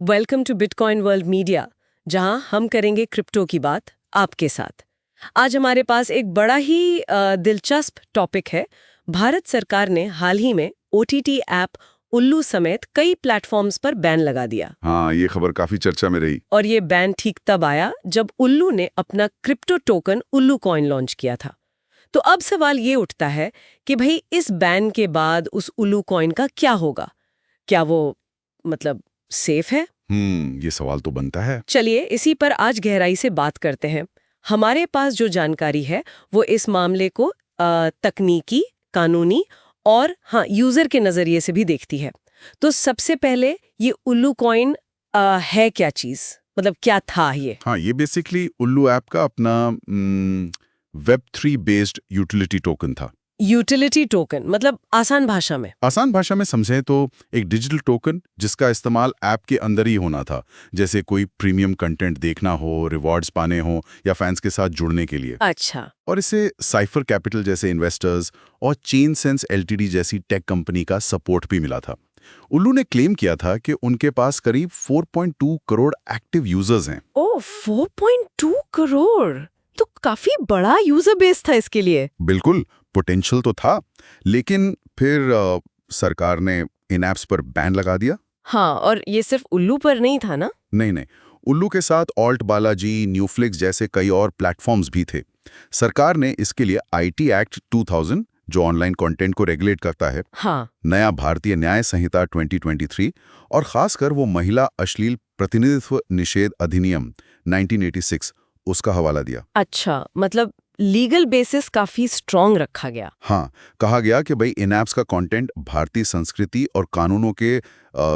Welcome to Bitcoin World Media, जहां हम करेंगे क्रिप्टो की बात आपके साथ। आज हमारे पास एक बड़ा ही दिलचस्प टॉपिक है। भारत सरकार ने हाल ही में ओटीटी ऐप उल्लू समेत कई प्लेटफॉर्म्स पर बैन लगा दिया। हाँ, ये खबर काफी चर्चा में रही। और ये बैन ठीक तब आया जब उल्लू ने अपना क्रिप्टो टोकन उल्लू कॉइन लॉन्च किया था। तो अब सवाल ये उठता है कि भाई इस बैन के बाद उस उल्लू कॉइन का क्या होगा? क्या वो मतलब सेफ है? ये सवाल तो बनता है। चलिए इसी पर आज गहराई से बात करते हैं। हमारे पास जो जानकारी है वो इस मामले को तकनीकी, कानूनी और हाँ यूजर के नजरिए से भी देखती है। तो सबसे पहले ये उल्लू कॉइन है क्या चीज, मतलब क्या था ये? हाँ, ये बेसिकली उल्लू ऐप का अपना Web3 बेस्ड यूटिलिटी टोकन था। यूटिलिटी टोकन मतलब आसान भाषा में? आसान भाषा में समझें तो एक डिजिटल टोकन जिसका इस्तेमाल ऐप के अंदर ही होना था, जैसे कोई प्रीमियम कंटेंट देखना हो, रिवॉर्ड्स पाने हो या फैंस के साथ जुड़ने के लिए। अच्छा। और इसे साइफर कैपिटल जैसे इन्वेस्टर्स और चेन सेंस एलटीडी जैसी टेक कंपनी का सपोर्ट भी मिला था। उल्लू ने क्लेम किया था कि उनके पास करीब 4.2 करोड़ एक्टिव यूजर्स हैं। ओह, 4.2 करोड़ तो काफी बड़ा यूजर बेस था इसके लिए। बिल्कुल, पोटेंशियल तो था, लेकिन फिर सरकार ने इन ऐप्स पर बैन लगा दिया। हाँ, और ये सिर्फ उल्लू पर नहीं था ना? नहीं, उल्लू के साथ ऑल्ट बालाजी, न्यूफ्लिक्स जैसे कई और प्लेटफॉर्म्स भी थे। सरकार ने इसके लिए आईटी एक्ट 2000, जो ऑनलाइन कंटेंट को रेगुलेट करता है, हाँ। नया भारतीय न्याय संहिता 2023 और खासकर वो महिला अश्लील प्रतिनिधित्व निषेध अधिनियम 1986, उसका हवाला दिया। अच्छा, मतलब लीगल बेसिस काफी स्ट्रॉन्ग रखा गया। हाँ, कहा गया कि भाई इन ऐप्स का कंटेंट भारतीय संस्कृति और कानूनों के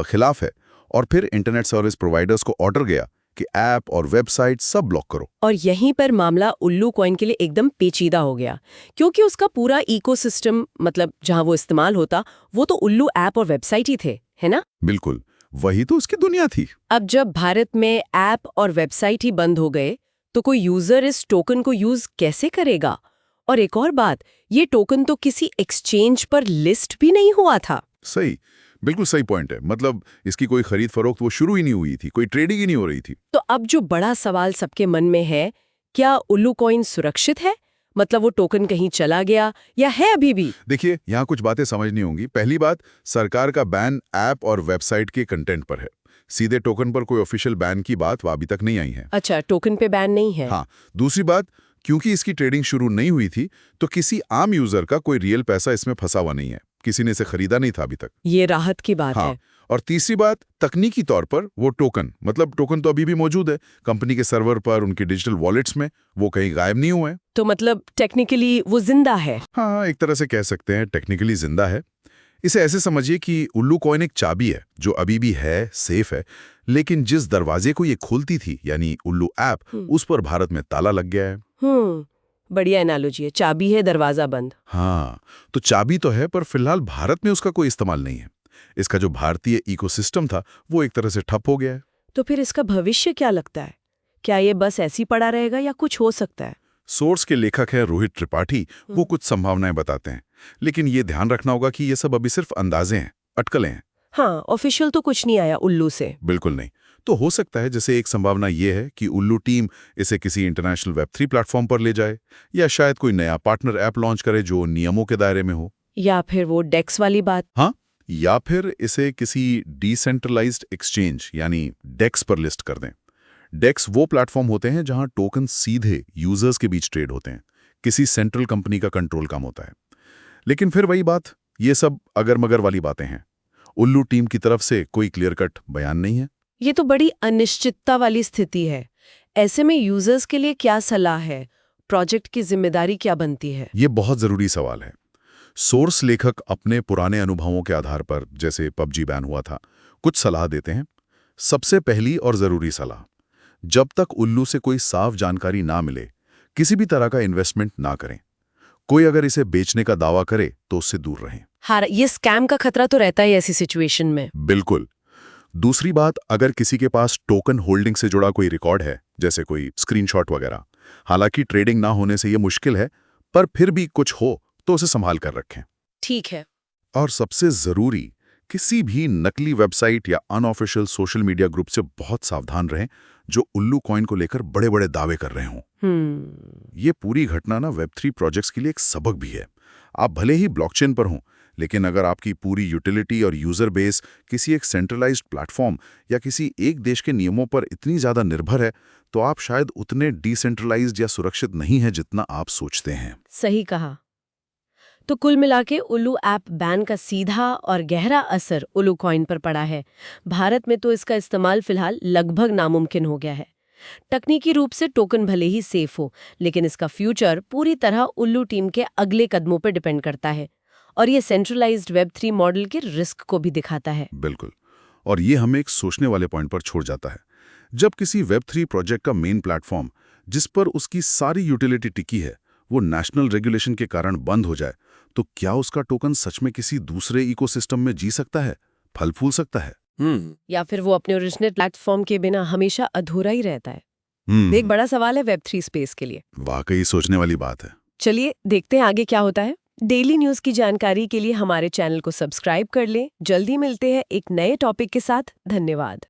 खिलाफ है, और फिर इंटरनेट सर्विस प्रोवाइडर्स को ऑर्डर गया कि ऐप और वेबसाइट सब ब्लॉक करो। और यहीं पर मामला उल्लू कॉइन के लिए एकदम पेचीदा हो गया, क्योंकि उसका पूरा इकोसिस्टम, मतलब जहां वो इस्तेमाल होता, वो तो उल्लू ऐप और वेबसाइट ही थे, है ना? बिल्कुल, वही तो उसकी दुनिया थी। अब जब भारत में ऐप और वेबसाइट ही बंद हो गए तो कोई यूजर इस टोकन को यूज कैसे करेगा? और एक और बात, ये टोकन तो किसी एक्सचेंज पर लिस्ट भी नहीं हुआ था। सही, बिल्कुल सही पॉइंट है। मतलब इसकी कोई खरीद फरोख्त वो शुरू ही नहीं हुई थी, कोई ट्रेडिंग ही नहीं हो रही थी। तो अब जो बड़ा सवाल सबके मन में है, क्या उल्लू कॉइन सुरक्षित है? मतलब वो टोकन कहीं चला गया या है अभी भी? देखिए, यहाँ कुछ बातें समझनी होंगी। पहली बात, सरकार का बैन ऐप और वेबसाइट के कंटेंट पर है। सीधे टोकन पर कोई ऑफिशियल बैन की बात अभी तक नहीं आई है। अच्छा, टोकन पे बैन नहीं है। हाँ, दूसरी बात, क्योंकि इसकी ट्रेडिंग शुरू नहीं हुई थी, तो किसी आम यूजर का कोई रियल पैसा इसमें फंसा हुआ नहीं है। किसी ने इसे खरीदा नहीं था अभी तक। ये राहत की बात हाँ, है। और तीसरी बात, तकनीकी तौर पर वो टोकन, मतलब टोकन तो अभी भी मौजूद है कंपनी के सर्वर पर, उनके डिजिटल वॉलेट्स में, वो कहीं गायब नहीं हुए हैं। तो मतलब टेक्निकली वो जिंदा है। हाँ, एक तरह से कह सकते हैं टेक्निकली जिंदा है। इसे ऐसे समझिए कि उल्लू कॉइन एक चाबी है जो अभी भी है, सेफ है, लेकिन जिस दरवाजे को ये खोलती थी, यानी उल्लू ऐप, उस पर भारत में ताला लग गया है। बढ़िया एनालॉजी है, चाबी है, दरवाजा बंद। हाँ, तो चाबी तो है, पर फिलहाल भारत में उसका कोई इस्तेमाल नहीं है। इसका जो भारतीय इकोसिस्टम था वो एक तरह से ठप हो गया है। तो फिर इसका भविष्य क्या लगता है? क्या ये बस ऐसी पड़ा रहेगा या कुछ हो सकता है? सोर्स के लेखक है रोहित त्रिपाठी, वो कुछ संभावनाएं बताते हैं, लेकिन ये ध्यान रखना होगा कि ये सब अभी सिर्फ अंदाजे हैं, अटकलें हैं। हाँ, ऑफिशियल तो कुछ नहीं आया उल्लू से। बिल्कुल नहीं। तो हो सकता है, जैसे एक संभावना ये है कि उल्लू टीम इसे किसी इंटरनेशनल वेब3 प्लेटफॉर्म पर ले जाए, या शायद कोई नया पार्टनर ऐप लॉन्च करे जो नियमों के दायरे में हो। या फिर वो डेक्स वाली बात। हाँ, या फिर इसे किसी डिसेंट्रलाइज्ड एक्सचेंज यानी डेक्स पर लिस्ट कर दें। डेक्स वो प्लेटफॉर्म होते हैं जहां टोकन सीधे यूजर्स के बीच ट्रेड होते हैं, किसी सेंट्रल कंपनी का कंट्रोल कम होता है। लेकिन फिर वही बात, ये सब अगर मगर वाली बातें हैं। उल्लू टीम की तरफ से कोई क्लियर कट बयान नहीं है। ये तो बड़ी अनिश्चितता वाली स्थिति है। ऐसे में यूजर्स के लिए क्या सलाह है? प्रोजेक्ट की जिम्मेदारी क्या बनती है? ये बहुत जरूरी सवाल है। सोर्स लेखक अपने पुराने अनुभवों के आधार पर, जैसे पबजी बैन हुआ था, कुछ सलाह देते हैं। सबसे पहली और जरूरी सलाह, जब तक उल्लू से कोई साफ जानकारी ना मिले, किसी भी तरह का इन्वेस्टमेंट ना करें। कोई अगर इसे बेचने का दावा करे तो उससे दूर रहें। हाँ, ये स्कैम का खतरा तो रहता है ऐसी सिचुएशन में। बिल्कुल। दूसरी बात, अगर किसी के पास टोकन होल्डिंग से जुड़ा कोई रिकॉर्ड है, जैसे कोई स्क्रीनशॉट वगैरह, हालांकि ट्रेडिंग ना होने से ये मुश्किल है, पर फिर भी कुछ हो तो उसे संभाल कर रखें। ठीक है। और सबसे जरूरी, किसी भी नकली वेबसाइट या अनऑफिशियल सोशल मीडिया ग्रुप से बहुत सावधान रहें जो उल्लू कॉइन को लेकर बड़े बड़े दावे कर रहे हों। ये पूरी घटना ना वेब3 प्रोजेक्ट्स के लिए एक सबक भी है। आप भले ही ब्लॉकचेन पर हों, लेकिन अगर आपकी पूरी यूटिलिटी और यूजर बेस किसी एक सेंट्रलाइज्ड प्लेटफॉर्म या किसी एक देश के नियमों पर इतनी ज्यादा निर्भर है, तो आप शायद उतने डिसेंट्रलाइज्ड या सुरक्षित नहीं है जितना आप सोचते हैं। सही कहा। तो कुल मिलाके उल्लू ऐप बैन का सीधा और गहरा असर उल्लू कॉइन पर पड़ा है। भारत में तो इसका इस्तेमाल फिलहाल लगभग नामुमकिन हो गया है। तकनीकी रूप से टोकन भले ही सेफ हो, लेकिन इसका फ्यूचर पूरी तरह उल्लू टीम के अगले कदमों पर डिपेंड करता है। और ये सेंट्रलाइज्ड वेब3 मॉडल के रिस्क को भी दिखाता है। बिल्कुल। और ये हमें एक सोचने वाले पॉइंट पर छोड़ जाता है। जब किसी वेब3 प्रोजेक्ट का मेन प्लेटफॉर्म, जिस पर उसकी सारी यूटिलिटी टिकी है, वो नेशनल रेगुलेशन के कारण बंद हो जाए, तो क्या उसका टोकन सच में किसी दूसरे इकोसिस्टम में जी सकता है, फल फूल सकता है? या फिर वो अपने ओरिजिनल प्लेटफॉर्म के बिना हमेशा अधूरा ही रहता है? ये एक बड़ा सवाल है वेब3 स्पेस के लिए। वाकई सोचने वाली बात है। चलिए देखते हैं आगे क्या होता है। डेली न्यूज की जानकारी के लिए हमारे चैनल को सब्सक्राइब कर लें। जल्दी मिलते हैं एक नए टॉपिक के साथ। धन्यवाद।